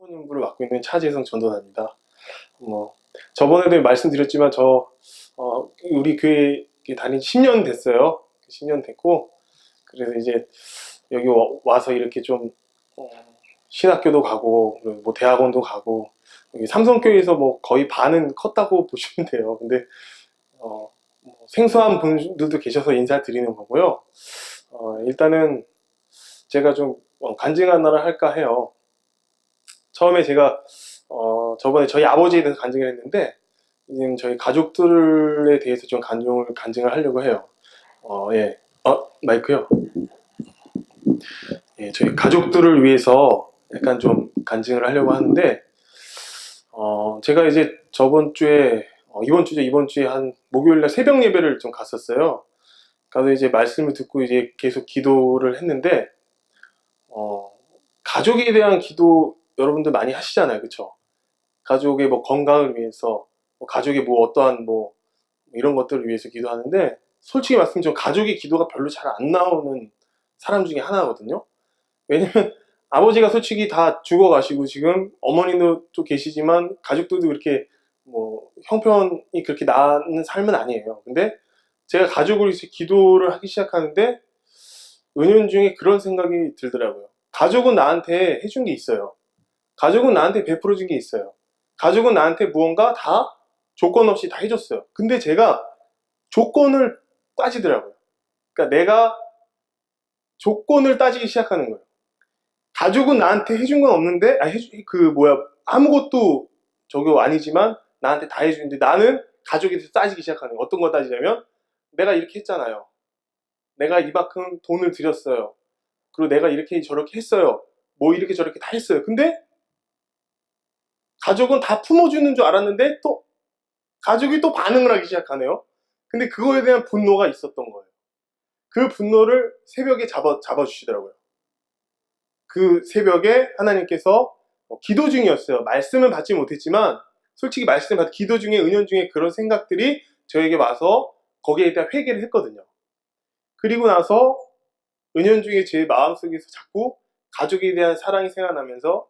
후보님부를 맡고 있는 차재성 전도사입니다. 저번에도 말씀드렸지만 우리 교회 다닌 지 10년 됐어요. 10년 됐고, 그래서 이제 여기 와서 이렇게 좀 신학교도 가고 뭐 대학원도 가고, 여기 삼성교회에서 뭐 거의 반은 컸다고 보시면 돼요. 근데 생소한 분들도 계셔서 인사드리는 거고요. 일단은 제가 좀 간증 하나를 할까 해요. 처음에 제가 저번에 저희 아버지에 대해서 간증을 했는데, 이제는 저희 가족들에 대해서 좀 간증을 하려고 해요. 예. 마이크요. 예, 저희 가족들을 위해서 약간 좀 간증을 하려고 하는데, 제가 이제 이번 주에 한 목요일날 새벽 예배를 좀 갔었어요. 가서 이제 말씀을 듣고 이제 계속 기도를 했는데, 가족에 대한 기도 여러분들 많이 하시잖아요. 그쵸? 가족의 뭐 건강을 위해서, 가족의 뭐 어떠한 뭐 이런 것들을 위해서 기도하는데, 솔직히 말씀 저 가족의 기도가 별로 잘 안 나오는 사람 중에 하나거든요. 왜냐면 아버지가 솔직히 다 죽어가시고 지금 어머니도 또 계시지만 가족들도 그렇게 뭐 형편이 그렇게 나은 삶은 아니에요. 근데 제가 가족을 위해서 기도를 하기 시작하는데 은연중에 그런 생각이 들더라고요. 가족은 나한테 해준 게 있어요. 가족은 나한테 베풀어준 게 있어요. 가족은 나한테 무언가 다 조건 없이 다 해줬어요. 근데 제가 조건을 따지더라고요. 그러니까 내가 조건을 따지기 시작하는 거예요. 가족은 나한테 해준 건 없는데, 아무것도 저거 아니지만 나한테 다 해주는데 나는 가족에 대해서 따지기 시작하는 거예요. 어떤 거 따지냐면, 내가 이렇게 했잖아요. 내가 이만큼 돈을 들였어요. 그리고 내가 이렇게 저렇게 했어요. 뭐 이렇게 저렇게 다 했어요. 근데 가족은 다 품어주는 줄 알았는데 또 가족이 또 반응을 하기 시작하네요. 근데 그거에 대한 분노가 있었던 거예요. 그 분노를 새벽에 잡아주시더라고요. 그 새벽에 하나님께서 기도 중이었어요. 말씀은 받지 못했지만 솔직히 말씀 받 기도 중에 은연 중에 그런 생각들이 저에게 와서 거기에 대한 회개를 했거든요. 그리고 나서 은연 중에 제 마음속에서 자꾸 가족에 대한 사랑이 생각나면서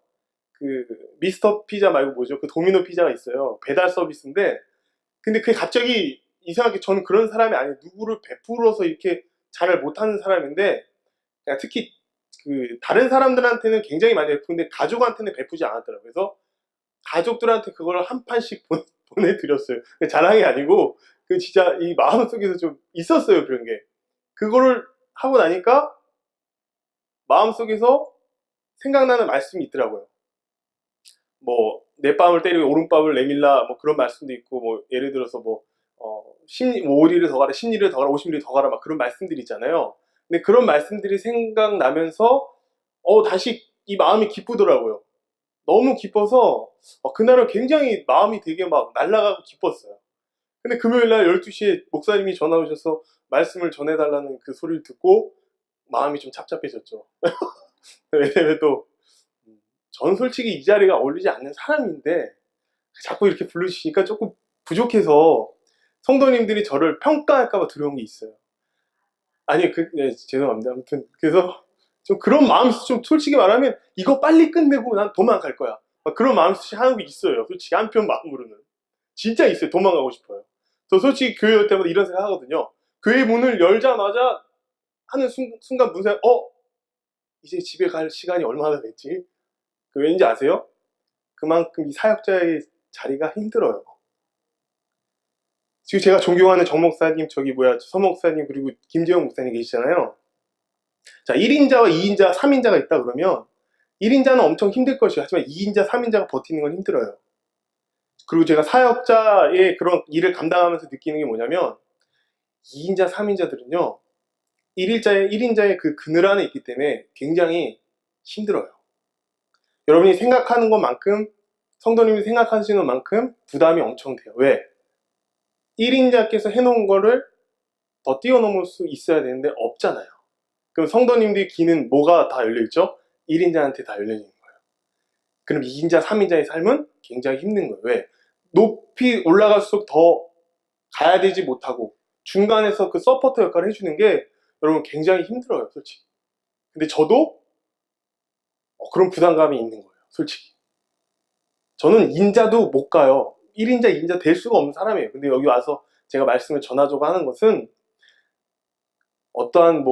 그 미스터 피자 말고 뭐죠? 그 도미노 피자가 있어요. 배달 서비스인데 근데 그게 갑자기 이상하게 저는 그런 사람이 아니에요. 누구를 베풀어서 이렇게 잘 못하는 사람인데 특히 그 다른 사람들한테는 굉장히 많이 베푸는데 가족한테는 베푸지 않았더라고요. 그래서 가족들한테 그걸 한 판씩 보내드렸어요. 자랑이 아니고 그 진짜 이 마음속에서 좀 있었어요. 그런 게. 그거를 하고 나니까 마음속에서 생각나는 말씀이 있더라고요. 뭐 내 뺨을 때리고 오른뺨을 내밀라 뭐 그런 말씀도 있고 뭐 예를 들어서 뭐 5리를 더 가라 10리를 더 가라 50리를 더 가라 막 그런 말씀들이 있잖아요. 근데 그런 말씀들이 생각나면서 다시 이 마음이 기쁘더라고요. 너무 기뻐서 그날은 굉장히 마음이 되게 막 날아가고 기뻤어요. 근데 금요일날 12시에 목사님이 전화 오셔서 말씀을 전해달라는 그 소리를 듣고 마음이 좀 착잡해졌죠. 왜냐면 또 전 솔직히 이 자리가 어울리지 않는 사람인데 자꾸 이렇게 부르시니까 조금 부족해서 성도님들이 저를 평가할까봐 두려운 게 있어요. 아니, 네, 죄송합니다. 아무튼, 그래서 좀 그런 마음에서 좀 솔직히 말하면 이거 빨리 끝내고 난 도망갈 거야. 막 그런 마음에서 하는 게 있어요. 솔직히 한편 마음으로는. 진짜 있어요. 도망가고 싶어요. 저 솔직히 교회 올 때마다 이런 생각 하거든요. 교회 문을 열자마자 하는 순간 무슨 생각, 이제 집에 갈 시간이 얼마나 됐지? 그 왠지 아세요? 그만큼 이 사역자의 자리가 힘들어요. 지금 제가 존경하는 정 목사님, 서 목사님, 그리고 김재영 목사님 계시잖아요. 자, 1인자와 2인자, 3인자가 있다 그러면 1인자는 엄청 힘들 것이요. 하지만 2인자, 3인자가 버티는 건 힘들어요. 그리고 제가 사역자의 그런 일을 감당하면서 느끼는 게 뭐냐면 2인자, 3인자들은요. 1인자의 그 그늘 안에 있기 때문에 굉장히 힘들어요. 여러분이 생각하는 것만큼 성도님이 생각하시는 만큼 부담이 엄청 돼요. 왜? 1인자께서 해놓은 거를 더 뛰어넘을 수 있어야 되는데 없잖아요. 그럼 성도님들의 귀는 뭐가 다 열려있죠? 1인자한테 다 열려있는 거예요. 그럼 2인자, 3인자의 삶은 굉장히 힘든 거예요. 왜? 높이 올라갈수록 더 가야 되지 못하고 중간에서 그 서포터 역할을 해주는 게 여러분 굉장히 힘들어요, 솔직히. 근데 저도 그런 부담감이 있는 거예요, 솔직히. 저는 인자도 못 가요. 1인자, 2인자 될 수가 없는 사람이에요. 근데 여기 와서 제가 말씀을 전하자고 하는 것은 어떠한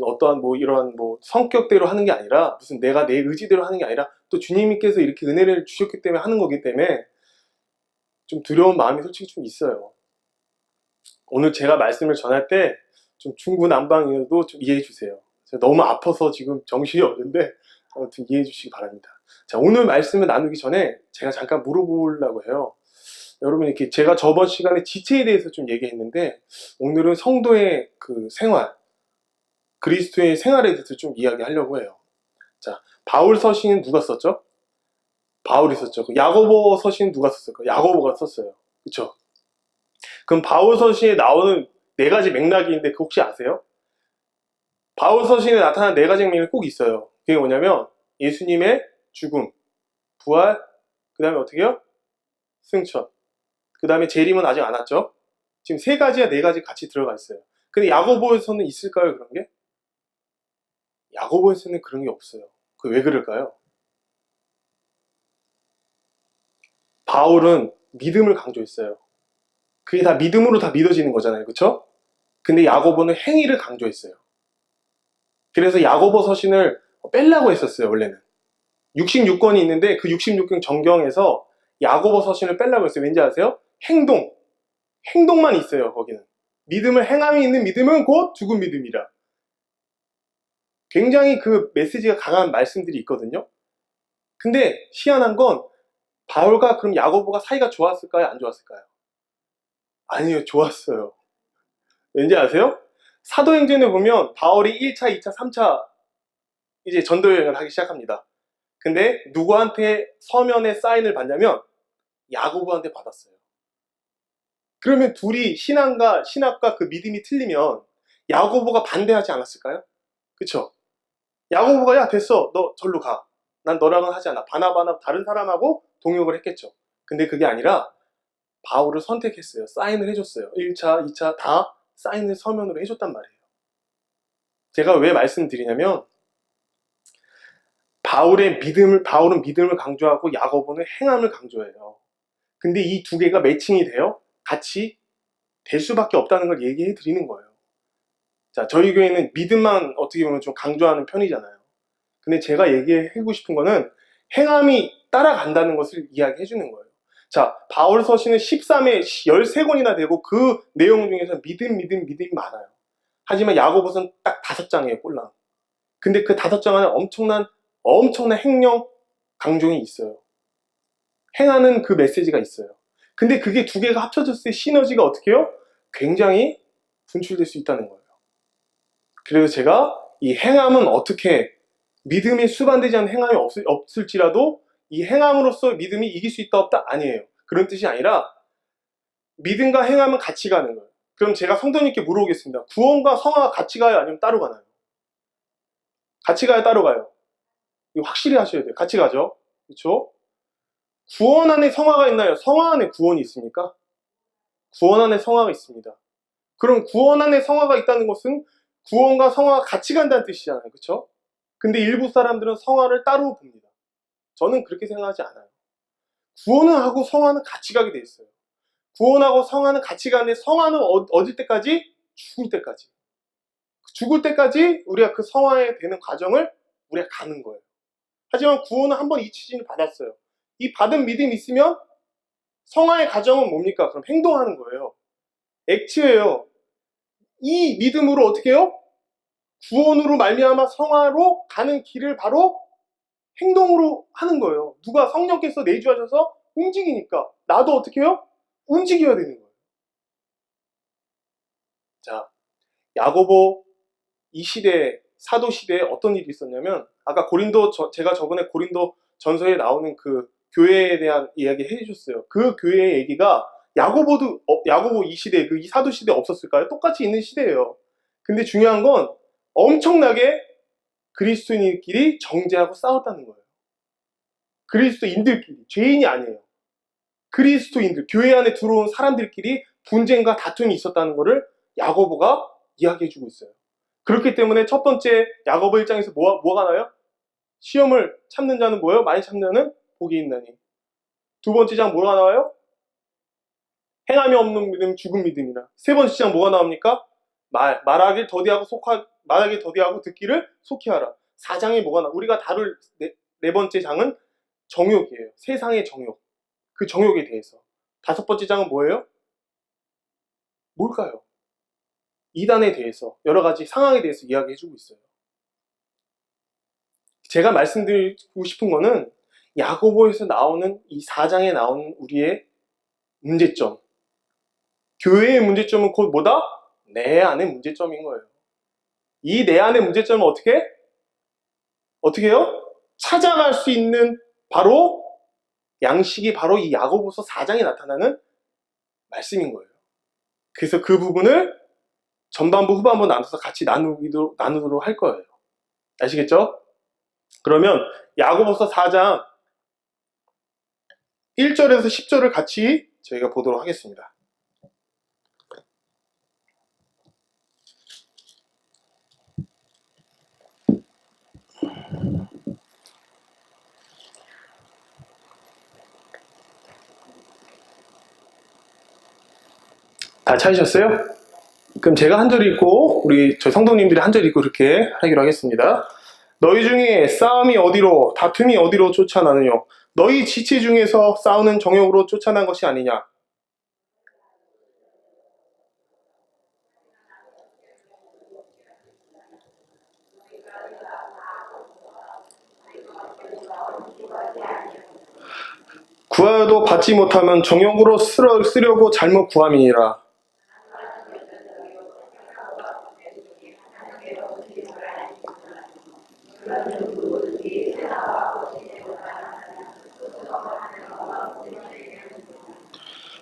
어떠한 이러한 성격대로 하는 게 아니라 무슨 내가 내 의지대로 하는 게 아니라 또 주님께서 이렇게 은혜를 주셨기 때문에 하는 거기 때문에 좀 두려운 마음이 솔직히 좀 있어요. 오늘 제가 말씀을 전할 때 좀 중구난방이어도 좀 이해해 주세요. 제가 너무 아파서 지금 정신이 없는데 아무튼 이해해 주시기 바랍니다. 자, 오늘 말씀을 나누기 전에 제가 잠깐 물어보려고 해요. 여러분, 이렇게 제가 저번 시간에 지체에 대해서 좀 얘기했는데 오늘은 성도의 그 생활, 그리스도의 생활에 대해서 좀 이야기하려고 해요. 자, 바울 서신은 누가 썼죠? 바울이 썼죠. 야고보 서신은 누가 썼을까요? 야고보가 썼어요. 그쵸? 그럼 바울 서신에 나오는 네 가지 맥락이 있는데 그거 혹시 아세요? 바울 서신에 나타난 네 가지 맥락이 꼭 있어요. 그게 뭐냐면 예수님의 죽음, 부활, 그 다음에 어떻게요? 승천. 그 다음에 재림은 아직 안 왔죠? 지금 세 가지야 네 가지 같이 들어가 있어요. 근데 야고보에서는 있을까요, 그런 게? 야고보에서는 그런 게 없어요. 그 왜 그럴까요? 바울은 믿음을 강조했어요. 그게 다 믿음으로 다 믿어지는 거잖아요. 그쵸? 근데 야고보는 행위를 강조했어요. 그래서 야고보 서신을 빼려고 했었어요, 원래는. 66권이 있는데 그 66권 정경에서 야고보 서신을 빼려고 했어요. 왠지 아세요? 행동만 있어요, 거기는. 믿음을 행함이 있는 믿음은 곧 죽은 믿음이라. 굉장히 그 메시지가 강한 말씀들이 있거든요. 근데 희한한 건 바울과 그럼 야고보가 사이가 좋았을까요? 안 좋았을까요? 아니요, 좋았어요. 왠지 아세요? 사도행전에 보면 바울이 1차, 2차, 3차 이제 전도여행을 하기 시작합니다. 근데 누구한테 서면에 사인을 받냐면 야고보한테 받았어요. 그러면 둘이 신학과 그 믿음이 틀리면 야고보가 반대하지 않았을까요? 그쵸? 야고보가 야 됐어, 너 절로 가. 난 너랑은 하지 않아. 바나바나 다른 사람하고 동역을 했겠죠. 근데 그게 아니라 바울을 선택했어요. 사인을 해줬어요. 1차, 2차 다 사인을 서면으로 해줬단 말이에요. 제가 왜 말씀드리냐면 바울은 믿음을 강조하고 야고보는 행함을 강조해요. 근데 이 두 개가 매칭이 돼요? 같이 될 수밖에 없다는 걸 얘기해 드리는 거예요. 자, 저희 교회는 믿음만 어떻게 보면 좀 강조하는 편이잖아요. 근데 제가 얘기하고 싶은 거는 행함이 따라간다는 것을 이야기해 주는 거예요. 자, 바울 서신은 13회, 13권이나 되고 그 내용 중에서 믿음이 많아요. 하지만 야고보서는 딱 5장이에요, 꼴랑. 근데 그 5장 안에 엄청난 행령 강종이 있어요. 행하는 그 메시지가 있어요. 근데 그게 두 개가 합쳐졌을 때 시너지가 어떻게 해요? 굉장히 분출될 수 있다는 거예요. 그래서 제가 이 행함은 어떻게 믿음이 수반되지 않는 행함이 없을지라도 이 행함으로써 믿음이 이길 수 있다 없다 아니에요. 그런 뜻이 아니라 믿음과 행함은 같이 가는 거예요. 그럼 제가 성도님께 물어보겠습니다. 구원과 성화가 같이 가요? 아니면 따로 가나요? 같이 가요? 따로 가요? 이거 확실히 하셔야 돼요. 같이 가죠? 그렇죠? 구원 안에 성화가 있나요? 성화 안에 구원이 있습니까? 구원 안에 성화가 있습니다. 그럼 구원 안에 성화가 있다는 것은 구원과 성화가 같이 간다는 뜻이잖아요. 그렇죠? 근데 일부 사람들은 성화를 따로 봅니다. 저는 그렇게 생각하지 않아요. 구원은 하고 성화는 같이 가게 돼 있어요. 구원하고 성화는 같이 가는데 성화는 어딜 때까지? 죽을 때까지. 죽을 때까지 우리가 그 성화에 되는 과정을 우리가 가는 거예요. 하지만 구원은 한번 이 취지를 받았어요. 이 받은 믿음이 있으면 성화의 과정은 뭡니까? 그럼 행동하는 거예요. 액트예요. 이 믿음으로 어떻게 해요? 구원으로 말미암아 성화로 가는 길을 바로 행동으로 하는 거예요. 누가 성령께서 내주하셔서 움직이니까 나도 어떻게 해요? 움직여야 되는 거예요. 자, 야고보 이 시대, 사도 시대에 어떤 일이 있었냐면 아까 제가 저번에 고린도 전서에 나오는 그 교회에 대한 이야기 해주셨어요. 그 교회의 얘기가 야고보 이 시대, 이 사도 시대에 없었을까요? 똑같이 있는 시대예요. 근데 중요한 건 엄청나게 그리스도인들끼리 정죄하고 싸웠다는 거예요. 그리스도인들끼리, 죄인이 아니에요. 그리스도인들, 교회 안에 들어온 사람들끼리 분쟁과 다툼이 있었다는 것을 야고보가 이야기해주고 있어요. 그렇기 때문에 첫 번째 야고보 1장에서 뭐가 나요? 시험을 참는 자는 뭐예요? 많이 참는 자는 복이 있나니. 두 번째 장 뭐가 나와요? 행함이 없는 믿음 죽은 믿음이라. 세 번째 장 뭐가 나옵니까? 말하길 더디하고 듣기를 속히 하라. 4장에 뭐가 나와? 우리가 다룰 네 번째 장은 정욕이에요. 세상의 정욕. 그 정욕에 대해서. 5번째 장은 뭐예요? 뭘까요? 이단에 대해서, 여러 가지 상황에 대해서 이야기해주고 있어요. 제가 말씀드리고 싶은 거는 야고보에서 나오는 이 4장에 나오는 우리의 문제점, 교회의 문제점은 곧 뭐다? 내 안의 문제점인 거예요. 이 내 안의 문제점은 어떻게 해요? 찾아갈 수 있는 바로 양식이 바로 이 야고보서 4장에 나타나는 말씀인 거예요. 그래서 그 부분을 전반부 후반부 나눠서 같이 나누도록 할 거예요. 아시겠죠? 그러면 야고보서 4장 1절에서 10절을 같이 저희가 보도록 하겠습니다. 다 찾으셨어요? 그럼 제가 한 절 읽고 저희 성도님들이 한 절 읽고 그렇게 하기로 하겠습니다. 너희 중에 싸움이 어디로 다툼이 어디로 쫓아나느냐? 너희 지체 중에서 싸우는 정욕으로 쫓아난 것이 아니냐? 구하여도 받지 못하면 정욕으로 쓰려고 잘못 구함이니라.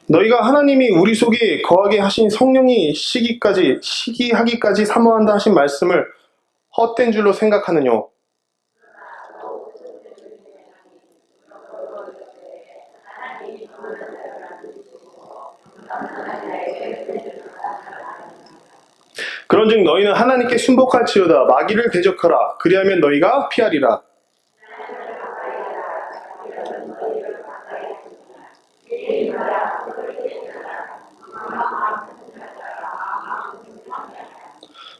너희가 하나님이 우리 속에 거하게 하신 성령이 시기하기까지 사모한다 하신 말씀을 헛된 줄로 생각하느뇨. 그런즉 너희는 하나님께 순복할지어다. 마귀를 대적하라. 그리하면 너희가 피하리라.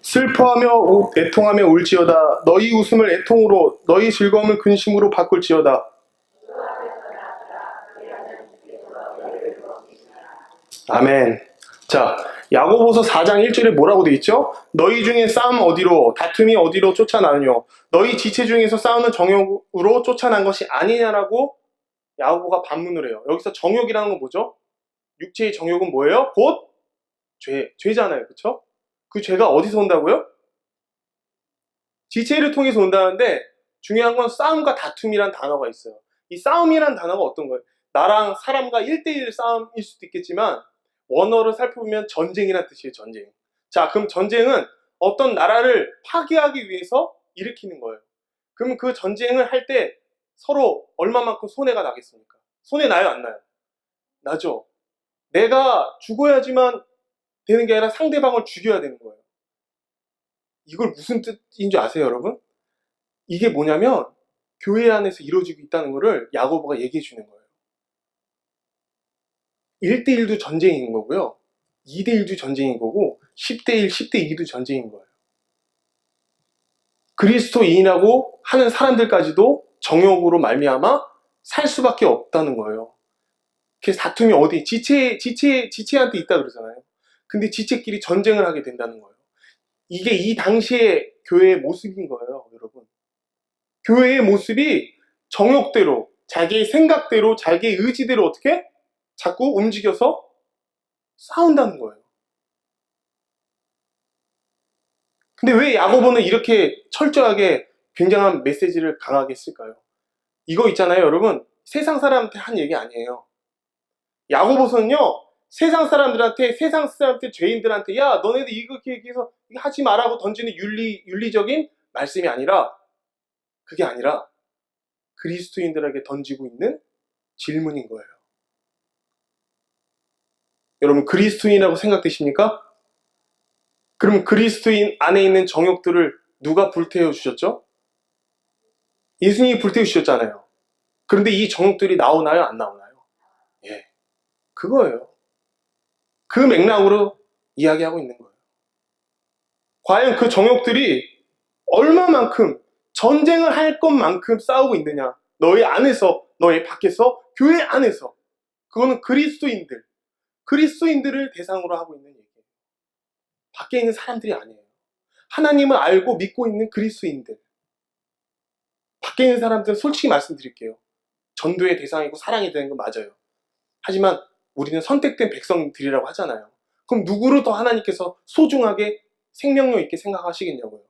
슬퍼하며 애통하며 울지어다. 너희 웃음을 애통으로 너희 즐거움을 근심으로 바꿀지어다. 아멘. 자, 야고보서 4장 1절에 뭐라고 돼 있죠? 너희 중에 싸움 어디로 다툼이 어디로 쫓아나느냐? 너희 지체 중에서 싸우는 정욕으로 쫓아난 것이 아니냐라고 야고보가 반문을 해요. 여기서 정욕이라는 건 뭐죠? 육체의 정욕은 뭐예요? 곧 죄잖아요. 그렇죠? 그 죄가 어디서 온다고요? 지체를 통해서 온다는데 중요한 건 싸움과 다툼이란 단어가 있어요. 이 싸움이란 단어가 어떤 거예요? 나랑 사람과 1대1 싸움일 수도 있겠지만 원어를 살펴보면 전쟁이란 뜻이에요. 전쟁. 자, 그럼 전쟁은 어떤 나라를 파괴하기 위해서 일으키는 거예요. 그럼 그 전쟁을 할 때 서로 얼마만큼 손해가 나겠습니까? 손해 나요, 안 나요? 나죠. 내가 죽어야지만 되는 게 아니라 상대방을 죽여야 되는 거예요. 이걸 무슨 뜻인 줄 아세요, 여러분? 이게 뭐냐면 교회 안에서 이루어지고 있다는 거를 야고보가 얘기해 주는 거예요. 1대1도 전쟁인 거고요. 2대1도 전쟁인 거고 10대1, 10대2도 전쟁인 거예요. 그리스도인이라고 하는 사람들까지도 정욕으로 말미암아 살 수밖에 없다는 거예요. 그래서 다툼이 어디? 지체한테 있다 그러잖아요. 근데 지체끼리 전쟁을 하게 된다는 거예요. 이게 이 당시의 교회의 모습인 거예요, 여러분. 교회의 모습이 정욕대로, 자기의 생각대로, 자기의 의지대로 어떻게? 자꾸 움직여서 싸운다는 거예요. 근데 왜 야고보는 이렇게 철저하게 굉장한 메시지를 강하게 쓸까요? 이거 있잖아요, 여러분. 세상 사람한테 한 얘기 아니에요. 야고보서는요, 세상 사람들한테, 죄인들한테, 야, 너네들 이렇게 얘기해서 하지 말라고 던지는 윤리적인 말씀이 아니라, 그게 아니라 그리스도인들에게 던지고 있는 질문인 거예요. 여러분, 그리스도인이라고 생각되십니까? 그럼 그리스도인 안에 있는 정욕들을 누가 불태워 주셨죠? 예수님이 불태워 주셨잖아요. 그런데 이 정욕들이 나오나요? 안 나오나요? 예, 그거예요. 그 맥락으로 이야기하고 있는 거예요. 과연 그 정욕들이 얼마만큼 전쟁을 할 것만큼 싸우고 있느냐? 너희 안에서, 너희 밖에서, 교회 안에서. 그거는 그리스도인들을 대상으로 하고 있는 얘기예요. 밖에 있는 사람들이 아니에요. 하나님을 알고 믿고 있는 그리스도인들. 밖에 있는 사람들은 솔직히 말씀드릴게요. 전도의 대상이고 사랑이 되는 건 맞아요. 하지만 우리는 선택된 백성들이라고 하잖아요. 그럼 누구를 더 하나님께서 소중하게 생명력 있게 생각하시겠냐고요.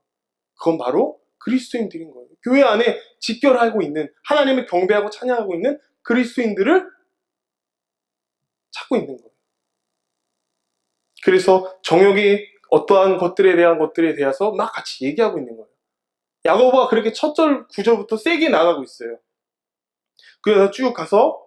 그건 바로 그리스도인들인 거예요. 교회 안에 직결하고 있는, 하나님을 경배하고 찬양하고 있는 그리스도인들을 찾고 있는 거예요. 그래서 정욕이 어떠한 것들에 대한 것들에 대해서 막 같이 얘기하고 있는 거예요. 야고보가 그렇게 첫 절 구절부터 세게 나가고 있어요. 그래서 쭉 가서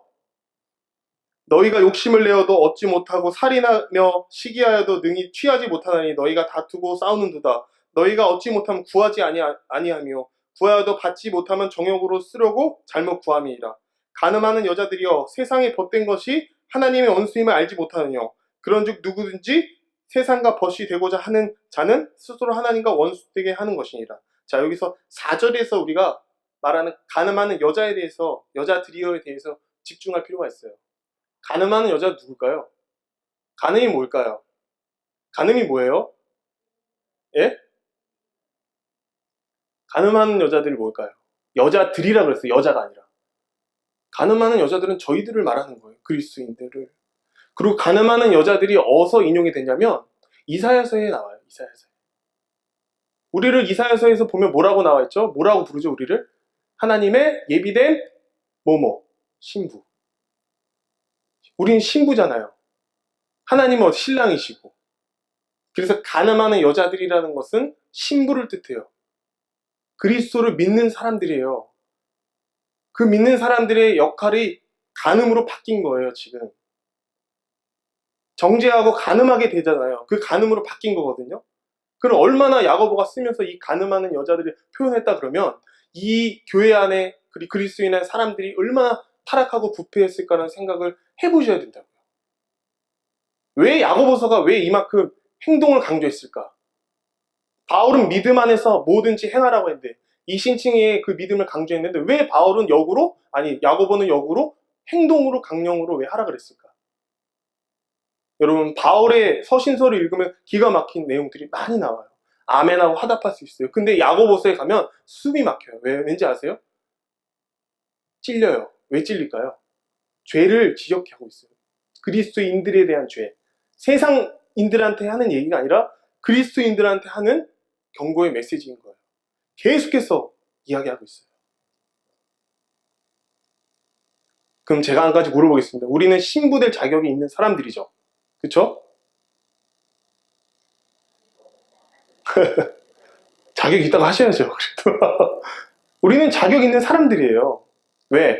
너희가 욕심을 내어도 얻지 못하고 살인하며 시기하여도 능히 취하지 못하나니 너희가 다투고 싸우는도다. 너희가 얻지 못하면 구하지 아니하며 구하여도 받지 못하면 정욕으로 쓰려고 잘못 구함이니라. 간음하는 여자들이여 세상에 벗된 것이 하나님의 원수임을 알지 못하느냐. 그런즉 누구든지 세상과 벗이 되고자 하는 자는 스스로 하나님과 원수되게 하는 것이니라. 자, 여기서 4절에서 우리가 말하는 간음하는 여자에 대해서, 여자들이여에 대해서 집중할 필요가 있어요. 간음하는 여자가 누굴까요? 간음이 뭘까요? 간음이 뭐예요? 예? 간음하는 여자들이 뭘까요? 여자들이라 그랬어요. 여자가 아니라. 간음하는 여자들은 저희들을 말하는 거예요. 그리스도인들을. 그리고 간음하는 여자들이 어디서 인용이 되냐면 이사야서에 나와요. 이사야서에. 우리를 이사야서에서 보면 뭐라고 나와 있죠? 뭐라고 부르죠, 우리를? 하나님의 예비된 신부. 우린 신부잖아요. 하나님은 신랑이시고. 그래서 간음하는 여자들이라는 것은 신부를 뜻해요. 그리스도를 믿는 사람들이에요. 그 믿는 사람들의 역할이 간음으로 바뀐 거예요, 지금. 정죄하고 간음하게 되잖아요. 그 간음으로 바뀐 거거든요. 그럼 얼마나 야고보가 쓰면서 이 간음하는 여자들을 표현했다 그러면 이 교회 안에 그리스도인의 사람들이 얼마나 타락하고 부패했을까라는 생각을 해보셔야 된다고요. 왜 야고보서가 왜 이만큼 행동을 강조했을까? 바울은 믿음 안에서 뭐든지 행하라고 했는데 이 신칭의 그 믿음을 강조했는데 왜 바울은 역으로, 아니 야고보는 역으로 행동으로 강령으로 왜 하라 그랬을까? 여러분 바울의 서신서를 읽으면 기가 막힌 내용들이 많이 나와요. 아멘하고 화답할 수 있어요. 근데 야고보서에 가면 숨이 막혀요. 왠지 아세요? 찔려요. 왜 찔릴까요? 죄를 지적하고 있어요. 그리스도인들에 대한 죄. 세상인들한테 하는 얘기가 아니라 그리스도인들한테 하는 경고의 메시지인 거예요. 계속해서 이야기하고 있어요. 그럼 제가 한 가지 물어보겠습니다. 우리는 신부될 자격이 있는 사람들이죠. 그쵸? 자격이 있다고 하셔야죠. 우리는 자격 있는 사람들이에요. 왜?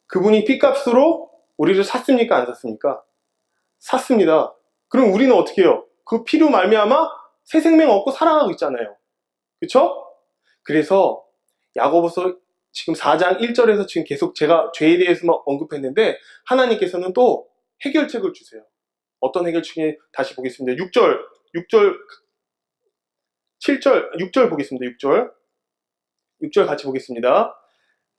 그분이 핏값으로 우리를 샀습니까? 안 샀습니까? 샀습니다. 그럼 우리는 어떻게 해요? 그 피로 말미암아 새 생명 얻고 살아가고 있잖아요. 그쵸? 그래서 야고보서 지금 4장 1절에서 지금 계속 제가 죄에 대해서만 언급했는데 하나님께서는 또 해결책을 주세요. 어떤 해결책이 다시 보겠습니다. 6절 7절, 6절 보겠습니다. 6절 같이 보겠습니다.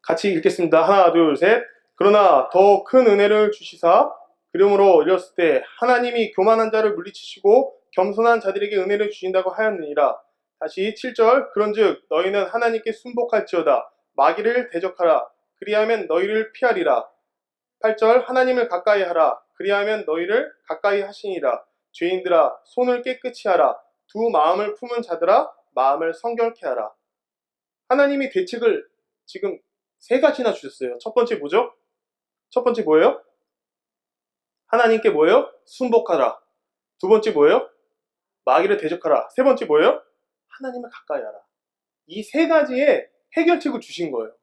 같이 읽겠습니다. 하나, 둘, 셋. 그러나 더 큰 은혜를 주시사 그러므로 이랬을 때 하나님이 교만한 자를 물리치시고 겸손한 자들에게 은혜를 주신다고 하였느니라. 다시 7절. 그런즉 너희는 하나님께 순복할지어다. 마귀를 대적하라. 그리하면 너희를 피하리라. 8절. 하나님을 가까이 하라. 그리하면 너희를 가까이 하시니라. 죄인들아 손을 깨끗이 하라. 두 마음을 품은 자들아 마음을 성결케 하라. 하나님이 대책을 지금 3가지나 주셨어요. 첫 번째 뭐죠? 첫 번째 뭐예요? 하나님께 뭐예요? 순복하라. 두 번째 뭐예요? 마귀를 대적하라. 세 번째 뭐예요? 하나님을 가까이 하라. 이 3가지의 해결책을 주신 거예요.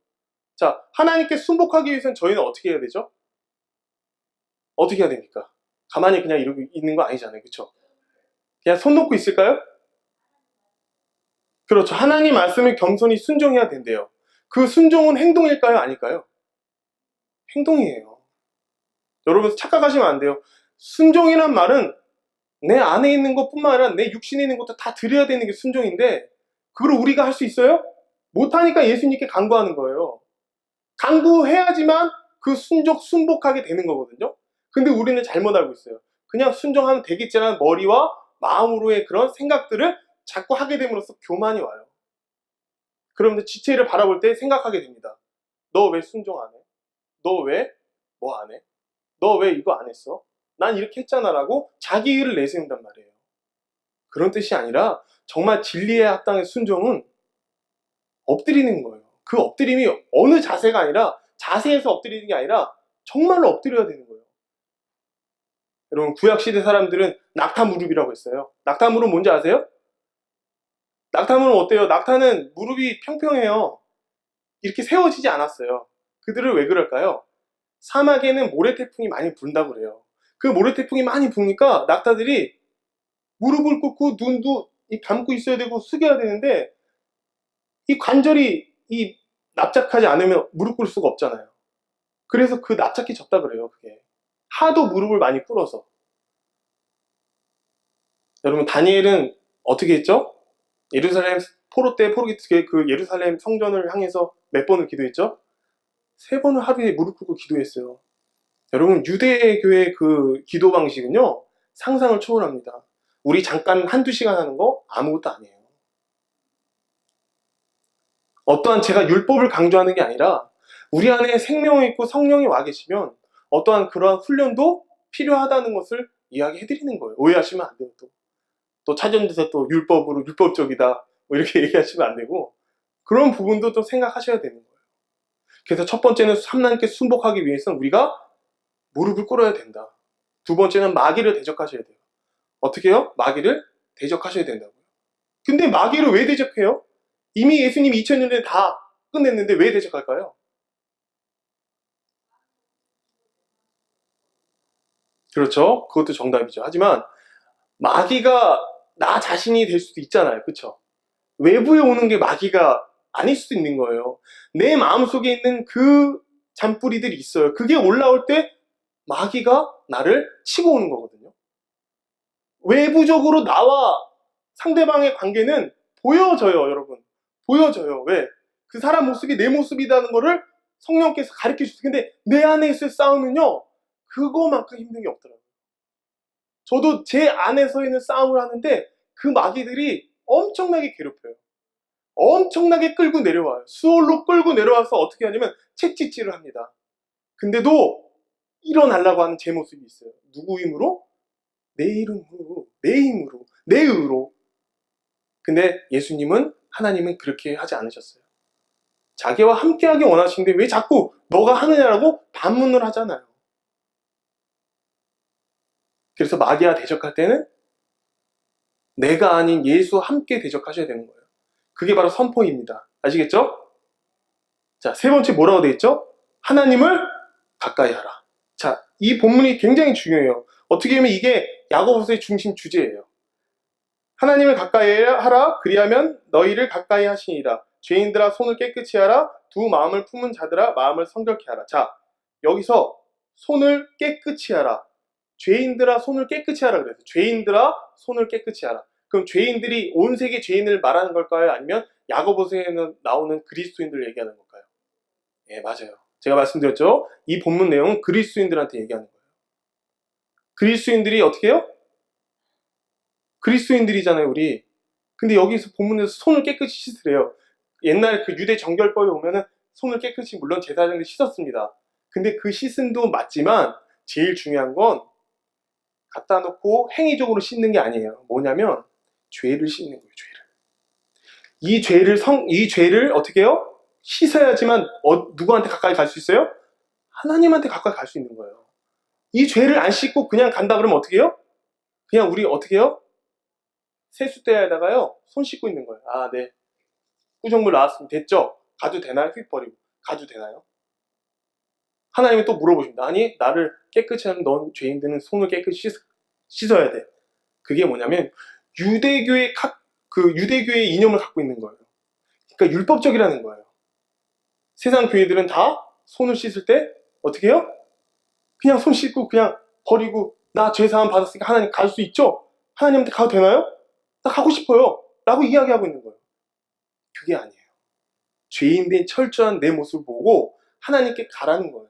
자, 하나님께 순복하기 위해서는 저희는 어떻게 해야 되죠? 어떻게 해야 됩니까? 가만히 그냥 이러고 있는 거 아니잖아요. 그렇죠? 그냥 손 놓고 있을까요? 그렇죠. 하나님 말씀을 겸손히 순종해야 된대요. 그 순종은 행동일까요? 아닐까요? 행동이에요. 여러분 착각하시면 안 돼요. 순종이란 말은 내 안에 있는 것뿐만 아니라 내 육신에 있는 것도 다 드려야 되는 게 순종인데, 그걸 우리가 할 수 있어요? 못하니까 예수님께 간구하는 거예요. 간구해야지만 그 순복하게 되는 거거든요. 근데 우리는 잘못 알고 있어요. 그냥 순종하면 되겠지라는 머리와 마음으로의 그런 생각들을 자꾸 하게 됨으로써 교만이 와요. 그러면 지체를 바라볼 때 생각하게 됩니다. 너 왜 순종 안 해? 너 왜 뭐 안 해? 너 왜 이거 안 했어? 난 이렇게 했잖아 라고 자기 의를 내세운단 말이에요. 그런 뜻이 아니라 정말 진리에 합당한 순종은 엎드리는 거예요. 그 엎드림이 어느 자세가 아니라, 자세에서 엎드리는 게 아니라 정말로 엎드려야 되는 거예요. 여러분, 구약시대 사람들은 낙타 무릎이라고 했어요. 낙타 무릎 뭔지 아세요? 낙타 무릎 어때요? 낙타는 무릎이 평평해요. 이렇게 세워지지 않았어요. 그들은 왜 그럴까요? 사막에는 모래태풍이 많이 분다고 그래요. 그 모래태풍이 많이 부니까 낙타들이 무릎을 꿇고 눈도 감고 있어야 되고 숙여야 되는데, 이 관절이 납작하지 않으면 무릎 꿇을 수가 없잖아요. 그래서 그 납작해졌다 그래요. 그게 하도 무릎을 많이 꿇어서. 여러분, 다니엘은 어떻게 했죠? 예루살렘 포로 때 그 예루살렘 성전을 향해서 몇 번을 기도했죠? 3번을 하루에 무릎 꿇고 기도했어요. 여러분, 유대교의 그 기도 방식은요, 상상을 초월합니다. 우리 잠깐 한두 시간 하는 거 아무것도 아니에요. 어떠한 제가 율법을 강조하는 게 아니라 우리 안에 생명이 있고 성령이 와 계시면 어떠한 그러한 훈련도 필요하다는 것을 이야기해 드리는 거예요. 오해하시면 안 돼요. 또 차전돼서 또 율법으로 율법적이다 뭐 이렇게 얘기하시면 안 되고, 그런 부분도 좀 생각하셔야 되는 거예요. 그래서 첫 번째는 하나님께 순복하기 위해서는 우리가 무릎을 꿇어야 된다. 두 번째는 마귀를 대적하셔야 돼요. 어떻게 해요? 마귀를 대적하셔야 된다고요. 근데 마귀를 왜 대적해요? 이미 예수님이 2000년 전에 다 끝냈는데 왜 대적할까요? 그렇죠. 그것도 정답이죠. 하지만 마귀가 나 자신이 될 수도 있잖아요. 그렇죠? 외부에 오는 게 마귀가 아닐 수도 있는 거예요. 내 마음속에 있는 그 잔뿌리들이 있어요. 그게 올라올 때 마귀가 나를 치고 오는 거거든요. 외부적으로 나와 상대방의 관계는 보여져요, 여러분. 보여져요. 왜? 그 사람 모습이 내 모습이라는 거를 성령께서 가르쳐 주세요. 근데 내 안에 있을 싸움은요, 그거만큼 힘든 게 없더라고요. 저도 제 안에서 있는 싸움을 하는데 그 마귀들이 엄청나게 괴롭혀요. 엄청나게 끌고 내려와요. 수월로 끌고 내려와서 어떻게 하냐면 채찍질을 합니다. 근데도 일어나려고 하는 제 모습이 있어요. 누구 힘으로? 내 이름으로, 내 힘으로, 내 의로. 근데 예수님은, 하나님은 그렇게 하지 않으셨어요. 자기와 함께하기 원하시는데 왜 자꾸 너가 하느냐라고 반문을 하잖아요. 그래서 마귀와 대적할 때는 내가 아닌 예수와 함께 대적하셔야 되는 거예요. 그게 바로 선포입니다. 아시겠죠? 자, 세 번째 뭐라고 되어 있죠? 하나님을 가까이 하라. 자, 이 본문이 굉장히 중요해요. 어떻게 보면 이게 야고보서의 중심 주제예요. 하나님을 가까이 하라. 그리하면 너희를 가까이 하시니라. 죄인들아 손을 깨끗이 하라. 두 마음을 품은 자들아 마음을 성결케 하라. 자, 여기서 손을 깨끗이 하라. 죄인들아 손을 깨끗이 하라 그래서 죄인들아 손을 깨끗이 하라. 그럼 죄인들이 온 세계 죄인을 말하는 걸까요? 아니면 야고보서에는 나오는 그리스도인들을 얘기하는 걸까요? 예, 맞아요. 제가 말씀드렸죠? 이 본문 내용은 그리스도인들한테 얘기하는 거예요. 그리스도인들이 어떻게 해요? 그리스도인들이잖아요, 우리. 근데 여기서 본문에서 손을 깨끗이 씻으래요. 옛날 그 유대 정결법에 보면은 손을 깨끗이 물론 제사장들이 씻었습니다. 근데 그 씻음도 맞지만 제일 중요한 건 갖다 놓고 행위적으로 씻는 게 아니에요. 뭐냐면 죄를 씻는 거예요, 죄를. 이 죄를 어떻게 해요? 씻어야지만 누구한테 가까이 갈 수 있어요? 하나님한테 가까이 갈 수 있는 거예요. 이 죄를 안 씻고 그냥 간다 그러면 어떻게 해요? 그냥 우리 어떻게 해요? 세숫대에다가요 손 씻고 있는 거예요. 아, 네. 구정물 나왔으면 됐죠? 가도 되나요? 휙 버리고. 가도 되나요? 하나님이 또 물어보십니다. 아니, 나를 깨끗이 하는 넌 죄인들은 손을 깨끗이 씻어야 돼. 그게 뭐냐면 유대교의 이념을 갖고 있는 거예요. 그러니까 율법적이라는 거예요. 세상 교회들은 다 손을 씻을 때 어떻게 해요? 그냥 손 씻고 그냥 버리고 나 죄사함 받았으니까 하나님 갈 수 있죠? 하나님한테 가도 되나요? 나 가고 싶어요 라고 이야기하고 있는 거예요. 그게 아니에요. 죄인된 철저한 내 모습을 보고 하나님께 가라는 거예요.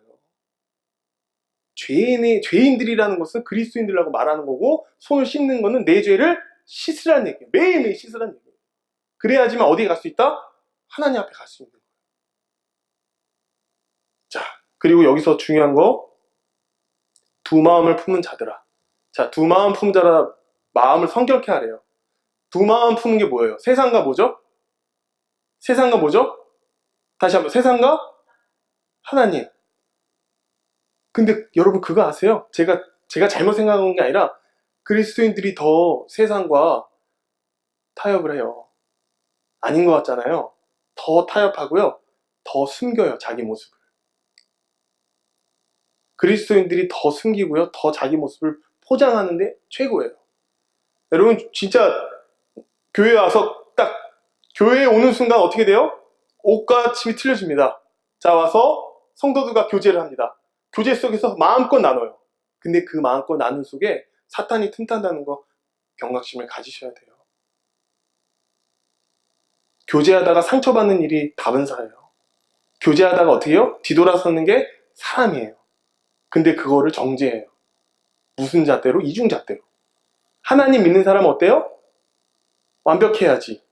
죄인들이라는 것은 그리스도인들이라고 말하는 거고, 손을 씻는 것은 내 죄를 씻으라는 얘기예요. 매일매일 씻으라는 얘기예요. 그래야지만 어디에 갈 수 있다? 하나님 앞에 갈 수 있는 거예요. 자, 그리고 여기서 중요한 거, 두 마음을 품는 자들아. 자, 두 마음 품는 자라, 마음을 성결케 하래요. 두 마음 품는 게 뭐예요? 세상과 뭐죠? 세상과 뭐죠? 다시 한번, 세상과 하나님. 근데 여러분 그거 아세요? 제가 잘못 생각한 게 아니라 그리스도인들이 더 세상과 타협을 해요. 아닌 것 같잖아요. 더 타협하고요. 더 숨겨요, 자기 모습을. 그리스도인들이 더 숨기고요. 더 자기 모습을 포장하는데 최고예요. 여러분 진짜 교회에 와서 딱 교회에 오는 순간 어떻게 돼요? 옷과 침이 틀려집니다. 자, 와서 성도들과 교제를 합니다. 교제 속에서 마음껏 나눠요. 근데 그 마음껏 나눈 속에 사탄이 틈탄다는 거 경각심을 가지셔야 돼요. 교제하다가 상처받는 일이 다분사예요. 교제하다가 어떻게 해요? 뒤돌아서는 게 사람이에요. 근데 그거를 정죄해요. 무슨 잣대로? 이중잣대로. 하나님 믿는 사람은 어때요? 완벽해야지.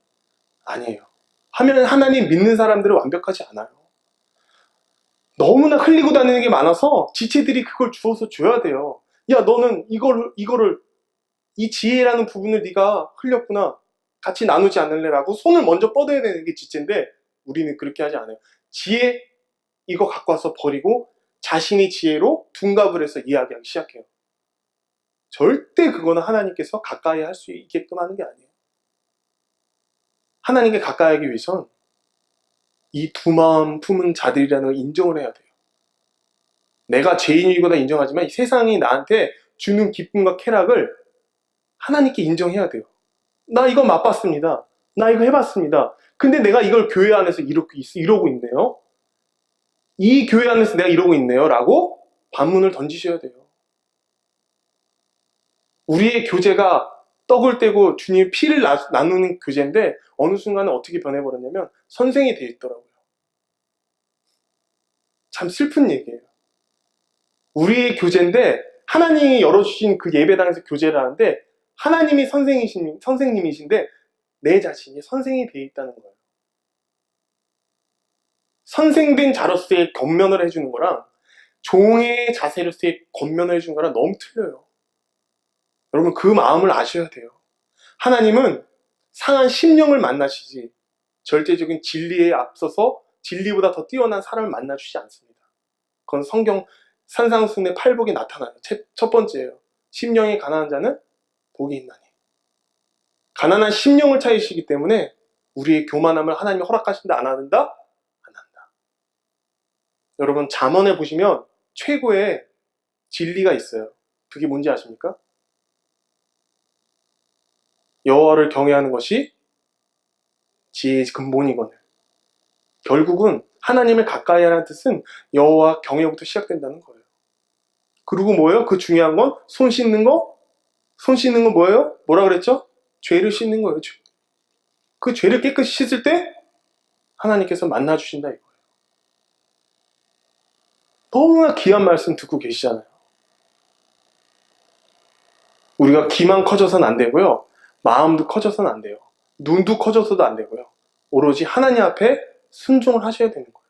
아니에요. 하나님 믿는 사람들은 완벽하지 않아요. 너무나 흘리고 다니는 게 많아서 지체들이 그걸 주워서 줘야 돼요. 야, 너는 이거를 이 지혜라는 부분을 네가 흘렸구나. 같이 나누지 않을래라고 손을 먼저 뻗어야 되는 게 지체인데 우리는 그렇게 하지 않아요. 지혜 이거 갖고 와서 버리고 자신의 지혜로 둔갑을 해서 이야기하기 시작해요. 절대 그거는 하나님께서 가까이 할 수 있게끔 하는 게 아니에요. 하나님께 가까이 하기 위해선 이 두 마음 품은 자들이라는 걸 인정을 해야 돼요. 내가 죄인이거나 인정하지만 이 세상이 나한테 주는 기쁨과 쾌락을 하나님께 인정해야 돼요. 나 이거 맛봤습니다. 나 이거 해봤습니다. 근데 내가 이걸 교회 안에서 이러고 있네요. 이 교회 안에서 내가 이러고 있네요. 라고 반문을 던지셔야 돼요. 우리의 교제가 떡을 떼고 주님의 피를 나누는 교제인데 어느 순간에 어떻게 변해버렸냐면 선생이 되어 있더라고요. 참 슬픈 얘기예요. 우리의 교제인데 하나님이 열어주신 그 예배당에서 교제를 하는데 하나님이 선생님이신데 내 자신이 선생이 되어 있다는 거예요. 선생된 자로서의 권면을 해주는 거랑 종의 자세로서의 권면을 해주는 거랑 너무 틀려요. 여러분 그 마음을 아셔야 돼요. 하나님은 상한 심령을 만나시지 절대적인 진리에 앞서서 진리보다 더 뛰어난 사람을 만나주시지 않습니다. 그건 성경 산상순의 팔복에 나타나요. 첫 번째예요. 심령이 가난한 자는 복이 있나니. 가난한 심령을 찾으시기 때문에 우리의 교만함을 하나님이 허락하신다 안 한다? 안 한다. 여러분 잠언에 보시면 최고의 진리가 있어요. 그게 뭔지 아십니까? 여호와를 경외하는 것이 지혜의 근본이거늘. 결국은 하나님을 가까이 하라는 뜻은 여호와 경외부터 시작된다는 거예요. 그리고 뭐예요? 그 중요한 건 손 씻는 거? 손 씻는 건 뭐예요? 뭐라 그랬죠? 죄를 씻는 거예요. 그 죄를 깨끗이 씻을 때 하나님께서 만나주신다 이거예요. 너무나 귀한 말씀 듣고 계시잖아요. 우리가 귀만 커져서는 안 되고요. 마음도 커져서는 안 돼요. 눈도 커져서도 안 되고요. 오로지 하나님 앞에 순종을 하셔야 되는 거예요.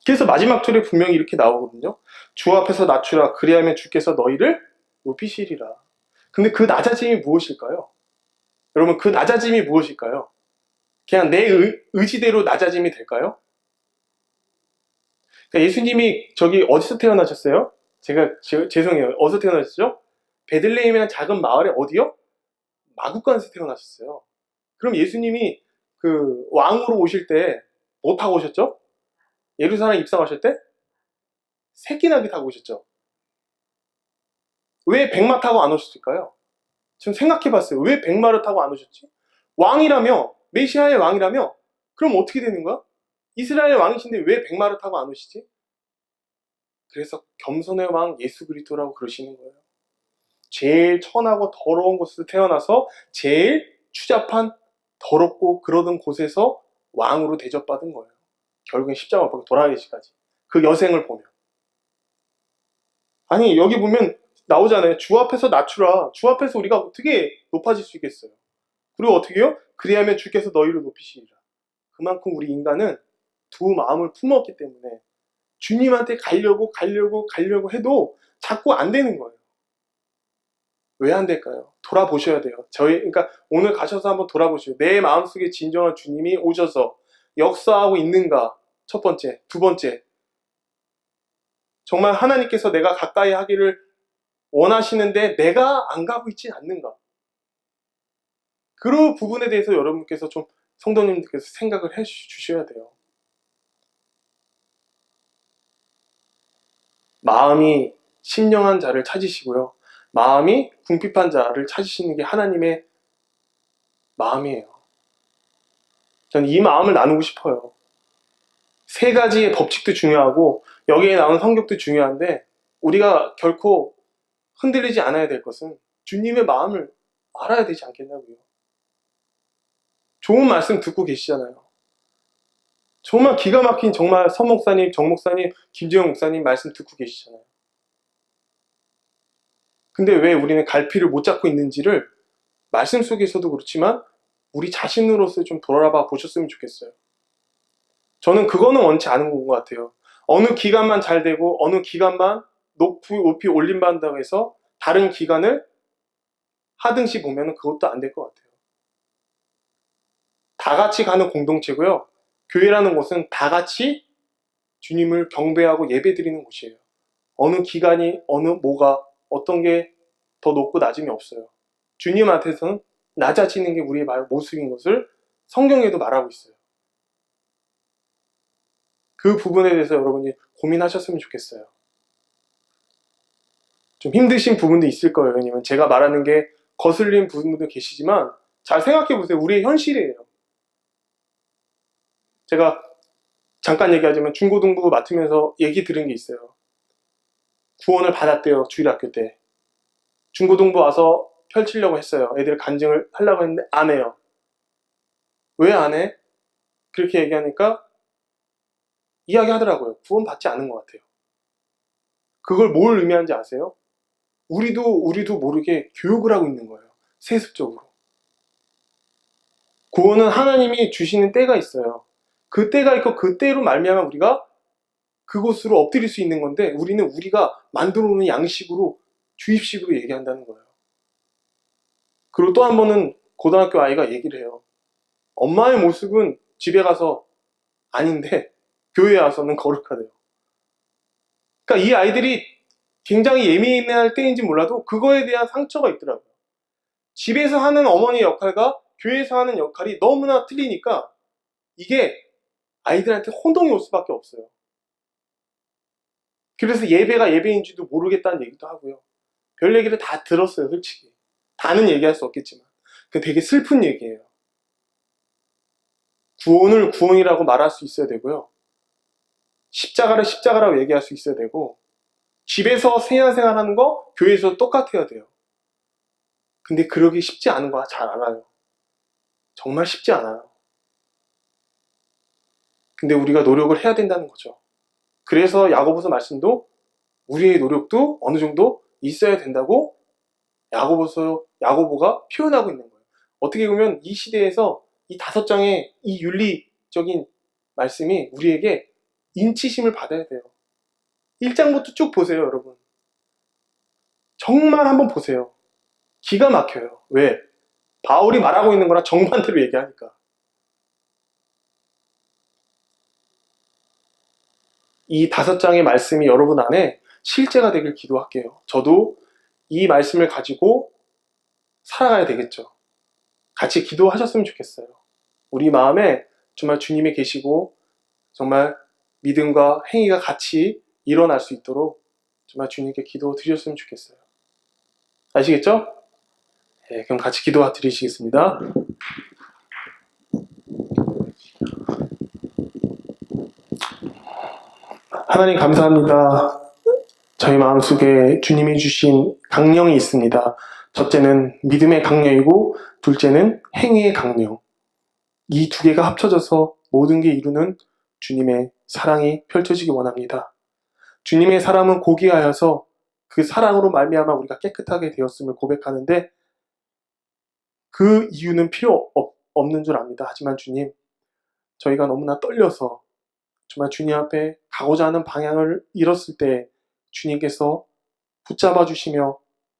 그래서 마지막 절에 분명히 이렇게 나오거든요. 주 앞에서 낮추라. 그리하면 주께서 너희를 높이시리라. 근데 그 낮아짐이 무엇일까요? 여러분 그 낮아짐이 무엇일까요? 그냥 내 의지대로 낮아짐이 될까요? 그러니까 예수님이 저기 어디서 태어나셨어요? 죄송해요. 어디서 태어나셨죠? 베들레헴이라는 작은 마을에 어디요? 마구간에서 태어나셨어요. 그럼 예수님이 그 왕으로 오실 때 뭐 타고 오셨죠? 예루살렘 입성하실 때 새끼나귀 타고 오셨죠? 왜 백마 타고 안 오셨을까요? 지금 생각해봤어요. 왜 백마를 타고 안 오셨지? 왕이라며, 메시아의 왕이라며, 그럼 어떻게 되는 거야? 이스라엘 왕이신데 왜 백마를 타고 안 오시지? 그래서 겸손의 왕 예수 그리스도라고 그러시는 거예요. 제일 천하고 더러운 곳에서 태어나서 제일 추잡한 더럽고 그러던 곳에서 왕으로 대접받은 거예요. 결국엔 십자가 못 박혀 돌아가시기까지. 그 여생을 보면. 아니 여기 보면 나오잖아요. 주 앞에서 낮추라. 주 앞에서 우리가 어떻게 높아질 수 있겠어요. 그리고 어떻게 해요? 그리하면 주께서 너희를 높이시리라. 그만큼 우리 인간은 두 마음을 품었기 때문에 주님한테 가려고 해도 자꾸 안 되는 거예요. 왜 안 될까요? 돌아보셔야 돼요. 그러니까 오늘 가셔서 한번 돌아보셔요. 내 마음속에 진정한 주님이 오셔서 역사하고 있는가? 첫 번째. 두 번째. 정말 하나님께서 내가 가까이 하기를 원하시는데 내가 안 가고 있지 않는가? 그 부분에 대해서 여러분께서 좀 성도님들께서 생각을 해 주셔야 돼요. 마음이 신령한 자를 찾으시고요. 마음이 궁핍한 자를 찾으시는 게 하나님의 마음이에요. 저는 이 마음을 나누고 싶어요. 세 가지의 법칙도 중요하고 여기에 나온 성격도 중요한데 우리가 결코 흔들리지 않아야 될 것은 주님의 마음을 알아야 되지 않겠냐고요. 좋은 말씀 듣고 계시잖아요. 정말 기가 막힌 정말 서 목사님, 정 목사님, 김재영 목사님 말씀 듣고 계시잖아요. 근데 왜 우리는 갈피를 못 잡고 있는지를 말씀 속에서도 그렇지만 우리 자신으로서 좀 돌아봐 보셨으면 좋겠어요. 저는 그거는 원치 않은 것 같아요. 어느 기간만 잘 되고 어느 기간만 높이 올림받는다고 해서 다른 기간을 하등시 보면 그것도 안 될 것 같아요. 다 같이 가는 공동체고요. 교회라는 곳은 다 같이 주님을 경배하고 예배드리는 곳이에요. 어느 기간이 뭐가 어떤 게 더 높고 낮음이 없어요. 주님한테서는 낮아지는 게 우리의 모습인 것을 성경에도 말하고 있어요. 그 부분에 대해서 여러분이 고민하셨으면 좋겠어요. 좀 힘드신 부분도 있을 거예요. 왜냐면 제가 말하는 게 거슬린 부분도 계시지만 잘 생각해 보세요. 우리의 현실이에요. 제가 잠깐 얘기하자면 중고등부 맡으면서 얘기 들은 게 있어요. 구원을 받았대요. 주일학교 때. 중고등부 와서 펼치려고 했어요. 애들 간증을 하려고 했는데 안 해요. 왜 안 해? 그렇게 얘기하니까 이야기하더라고요. 구원 받지 않은 것 같아요. 그걸 뭘 의미하는지 아세요? 우리도 모르게 교육을 하고 있는 거예요. 세습적으로. 구원은 하나님이 주시는 때가 있어요. 그 때가 있고 그 때로 말미암아 우리가 그곳으로 엎드릴 수 있는 건데 우리는 우리가 만들어 놓은 양식으로 주입식으로 얘기한다는 거예요. 그리고 또 한 번은 고등학교 아이가 얘기를 해요. 엄마의 모습은 집에 가서 아닌데 교회에 와서는 거룩하대요. 그러니까 이 아이들이 굉장히 예민할 때인지 몰라도 그거에 대한 상처가 있더라고요. 집에서 하는 어머니의 역할과 교회에서 하는 역할이 너무나 틀리니까 이게 아이들한테 혼동이 올 수밖에 없어요. 그래서 예배가 예배인지도 모르겠다는 얘기도 하고요. 별 얘기를 다 들었어요, 솔직히. 다는 얘기할 수 없겠지만. 그 되게 슬픈 얘기예요. 구원을 구원이라고 말할 수 있어야 되고요. 십자가를 십자가라고 얘기할 수 있어야 되고, 집에서 신앙생활 하는 거 교회에서 똑같아야 돼요. 근데 그러기 쉽지 않은 거 잘 알아요. 정말 쉽지 않아요. 근데 우리가 노력을 해야 된다는 거죠. 그래서 야고보서 말씀도 우리의 노력도 어느 정도 있어야 된다고 야고보가 표현하고 있는 거예요. 어떻게 보면 이 시대에서 이 5장의 이 윤리적인 말씀이 우리에게 인치심을 받아야 돼요. 1장부터 쭉 보세요, 여러분. 정말 한번 보세요. 기가 막혀요. 왜? 바울이 말하고 있는 거랑 정반대로 얘기하니까. 이 5장의 말씀이 여러분 안에 실제가 되길 기도할게요. 저도 이 말씀을 가지고 살아가야 되겠죠. 같이 기도하셨으면 좋겠어요. 우리 마음에 정말 주님이 계시고 정말 믿음과 행위가 같이 일어날 수 있도록 정말 주님께 기도 드렸으면 좋겠어요. 아시겠죠? 네, 그럼 같이 기도 드리시겠습니다. 하나님 감사합니다. 저희 마음속에 주님이 주신 강령이 있습니다. 첫째는 믿음의 강령이고 둘째는 행위의 강령. 이 두 개가 합쳐져서 모든 게 이루는 주님의 사랑이 펼쳐지기 원합니다. 주님의 사랑은 고귀하여서 그 사랑으로 말미암아 우리가 깨끗하게 되었음을 고백하는데 그 이유는 필요 없는 줄 압니다. 하지만 주님, 저희가 너무나 떨려서 정말 주님 앞에 가고자 하는 방향을 잃었을 때 주님께서 붙잡아 주시며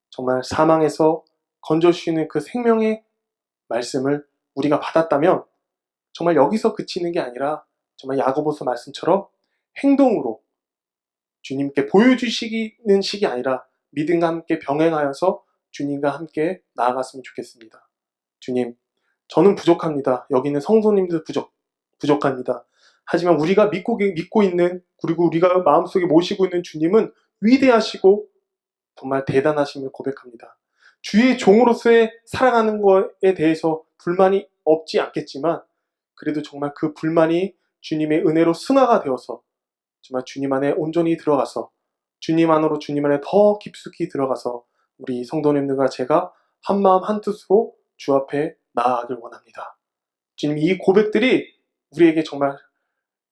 정말 사망에서 건져주시는 그 생명의 말씀을 우리가 받았다면 정말 여기서 그치는 게 아니라 정말 야고보서 말씀처럼 행동으로 주님께 보여주시는 식이 아니라 믿음과 함께 병행하여서 주님과 함께 나아갔으면 좋겠습니다. 주님, 저는 부족합니다. 여기 있는 성도님들 부족합니다. 하지만 우리가 믿고 있는, 그리고 우리가 마음속에 모시고 있는 주님은 위대하시고 정말 대단하심을 고백합니다. 주의 종으로서의 살아가는 것에 대해서 불만이 없지 않겠지만 그래도 정말 그 불만이 주님의 은혜로 승화가 되어서 정말 주님 안에 온전히 들어가서 주님 안으로 주님 안에 더 깊숙이 들어가서 우리 성도님들과 제가 한마음 한뜻으로 주 앞에 나아가길 원합니다. 주님, 이 고백들이 우리에게 정말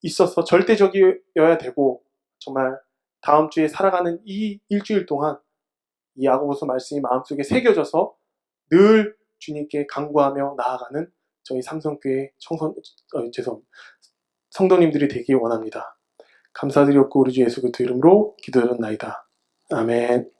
있어서 절대적이어야 되고 정말 다음 주에 살아가는 이 일주일 동안 이 야고보서 말씀이 마음속에 새겨져서 늘 주님께 간구하며 나아가는 저희 삼성교회 성도님들이 되기 원합니다. 감사드렸고 우리 주 예수 그리스도 이름으로 기도드렸나이다. 아멘.